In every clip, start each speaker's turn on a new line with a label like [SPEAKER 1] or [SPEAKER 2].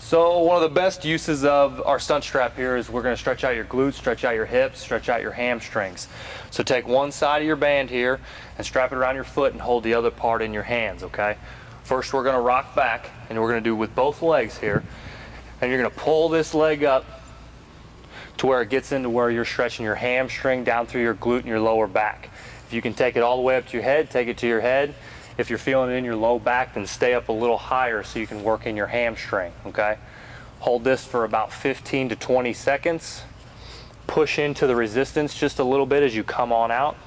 [SPEAKER 1] So one of the best uses of our stunt strap here is we're going to stretch out your glutes, stretch out your hips, stretch out your hamstrings. So take one side of your band here and strap it around your foot and hold the other part in your hands, okay? First we're going to rock back, and we're going to do with both legs here. And you're going to pull this leg up to where it gets into where you're stretching your hamstring down through your glute and your lower back. If you can take it all the way up to your head, take it to your head. If you're feeling it in your low back, then stay up a little higher so you can work in your hamstring, okay? Hold this for about 15 to 20 seconds. Push into the resistance just a little bit as you come on out.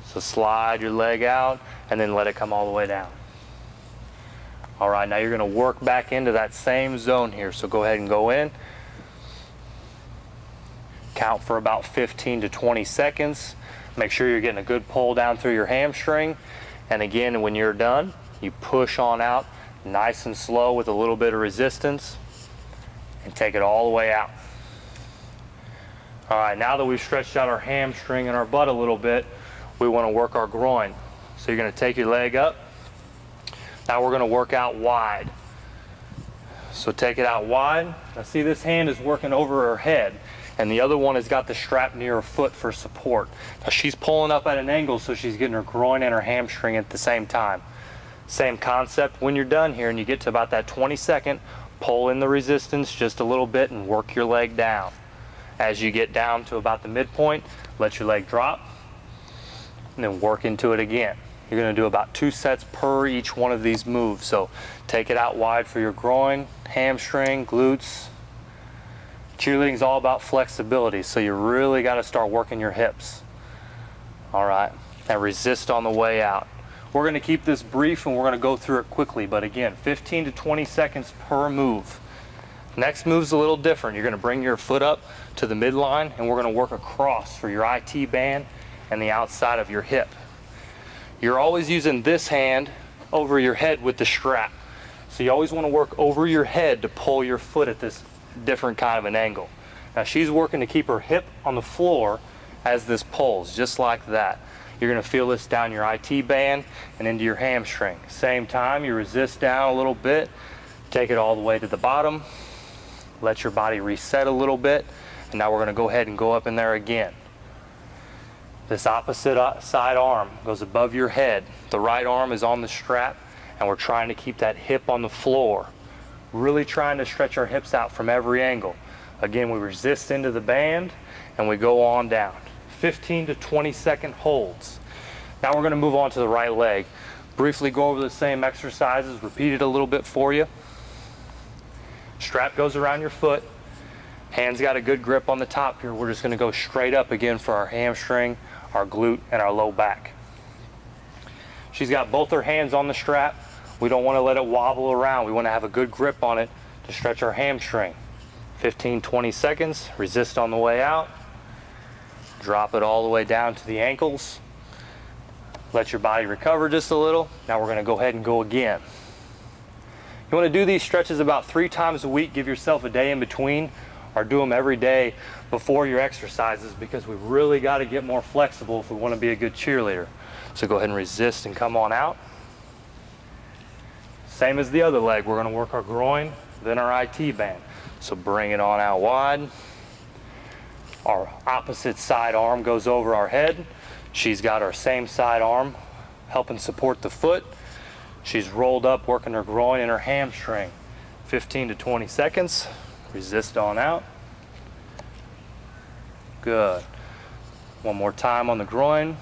[SPEAKER 1] So slide your leg out and then let it come all the way down. All right, now you're gonna work back into that same zone here. So go ahead and go in. Count for about 15 to 20 seconds. Make sure you're getting a good pull down through your hamstring. And again, when you're done, you push on out nice and slow with a little bit of resistance and take it all the way out. All right, now that we've stretched out our hamstring and our butt a little bit, we want to work our groin. So you're going to take your leg up. Now we're going to work out wide. So take it out wide. Now see, this hand is working over her head, and the other one has got the strap near her foot for support. Now she's pulling up at an angle, so she's getting her groin and her hamstring at the same time. Same concept. When you're done here and you get to about that 20-second, pull in the resistance just a little bit and work your leg down. As you get down to about the midpoint, let your leg drop and then work into it again. You're going to do about 2 sets per each one of these moves. So take it out wide for your groin, hamstring, glutes. Cheerleading is all about flexibility, so you really got to start working your hips. All right, and resist on the way out. We're going to keep this brief and we're going to go through it quickly, but again, 15 to 20 seconds per move. Next move's a little different. You're going to bring your foot up to the midline and we're going to work across for your IT band and the outside of your hip. You're always using this hand over your head with the strap. So you always want to work over your head to pull your foot at this different kind of an angle. Now she's working to keep her hip on the floor as this pulls, just like that. You're going to feel this down your IT band and into your hamstring. Same time, you resist down a little bit, take it all the way to the bottom, let your body reset a little bit, and now we're going to go ahead and go up in there again. This opposite side arm goes above your head. The right arm is on the strap, and we're trying to keep that hip on the floor. Really trying to stretch our hips out from every angle. Again, we resist into the band and we go on down. 15 to 20 second holds. Now we're going to move on to the right leg. Briefly go over the same exercises, repeat it a little bit for you. Strap goes around your foot. Hands got a good grip on the top here. We're just going to go straight up again for our hamstring, our glute, and our low back. She's got both her hands on the strap. We don't want to let it wobble around. We want to have a good grip on it to stretch our hamstring. 15, 20 seconds, resist on the way out. Drop it all the way down to the ankles. Let your body recover just a little. Now we're going to go ahead and go again. You want to do these stretches about 3 times a week. Give yourself a day in between, or do them every day before your exercises, because we really got to get more flexible if we want to be a good cheerleader. So go ahead and resist and come on out. Same as the other leg, we're going to work our groin, then our IT band. So bring it on out wide. Our opposite side arm goes over our head. She's got our same side arm helping support the foot. She's rolled up working her groin and her hamstring. 15 to 20 seconds. Resist on out. Good. One more time on the groin.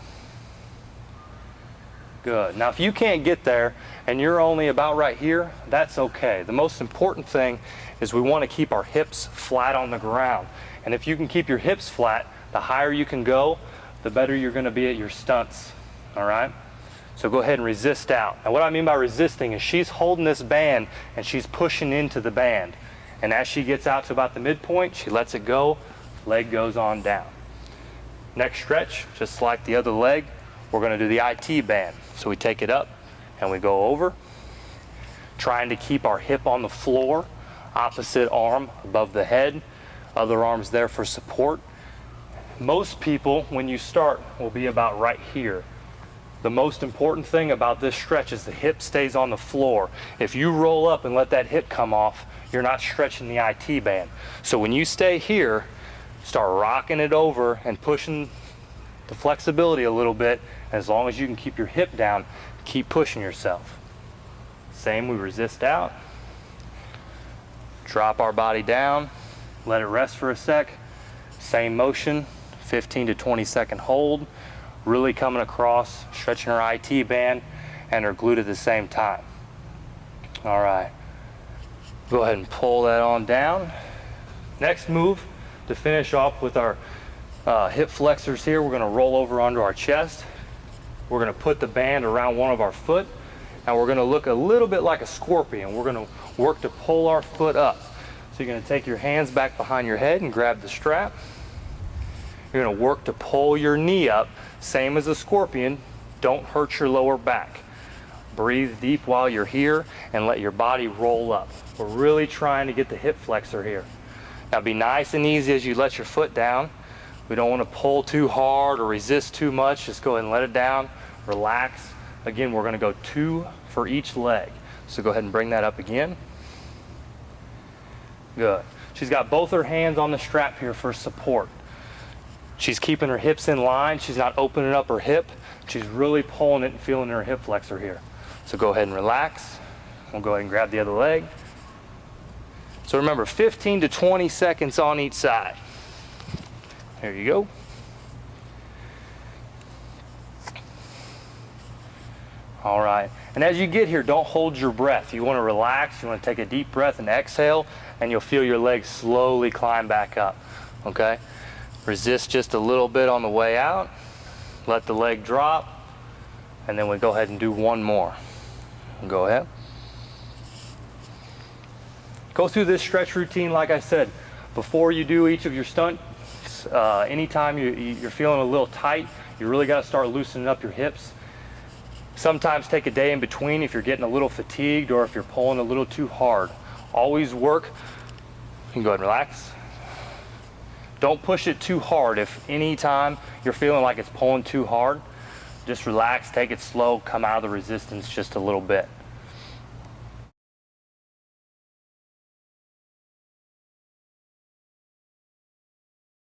[SPEAKER 1] Good. Now if you can't get there and you're only about right here, that's okay. The most important thing is we want to keep our hips flat on the ground. And if you can keep your hips flat, the higher you can go, the better you're going to be at your stunts. All right? So go ahead and resist out. Now what I mean by resisting is she's holding this band and she's pushing into the band. And as she gets out to about the midpoint, she lets it go, leg goes on down. Next stretch, just like the other leg, we're going to do the IT band. So we take it up and we go over, trying to keep our hip on the floor, opposite arm above the head, other arms there for support. Most people, when you start, will be about right here. The most important thing about this stretch is the hip stays on the floor. If you roll up and let that hip come off, you're not stretching the IT band. So when you stay here, start rocking it over and pushing the flexibility a little bit. As long as you can keep your hip down, keep pushing yourself. Same, we resist out. Drop our body down, let it rest for a sec. Same motion, 15 to 20 second hold. Really coming across, stretching our IT band and our glute at the same time. All right, go ahead and pull that on down. Next move, to finish off with our hip flexors here, we're gonna roll over onto our chest. We're gonna put the band around one of our foot, and we're gonna look a little bit like a scorpion. We're gonna work to pull our foot up. So you're gonna take your hands back behind your head and grab the strap. You're gonna work to pull your knee up, same as a scorpion. Don't hurt your lower back. Breathe deep while you're here and let your body roll up. We're really trying to get the hip flexor here. Now be nice and easy as you let your foot down. We don't want to pull too hard or resist too much. Just go ahead and let it down, relax. Again, we're gonna go 2 for each leg. So go ahead and bring that up again. Good. She's got both her hands on the strap here for support. She's keeping her hips in line. She's not opening up her hip. She's really pulling it and feeling her hip flexor here. So go ahead and relax. We'll go ahead and grab the other leg. So remember, 15 to 20 seconds on each side. There you go. All right, and as you get here, don't hold your breath. You want to relax, you want to take a deep breath and exhale, and you'll feel your legs slowly climb back up, okay? Resist just a little bit on the way out, let the leg drop, and then we go ahead and do one more. Go ahead. Go through this stretch routine, like I said, before you do each of your stunts. Anytime you're feeling a little tight, you really got to start loosening up your hips. Sometimes take a day in between if you're getting a little fatigued or if you're pulling a little too hard. Always work. You can go ahead and relax. Don't push it too hard. If any time you're feeling like it's pulling too hard, just relax, take it slow, come out of the resistance just a little bit.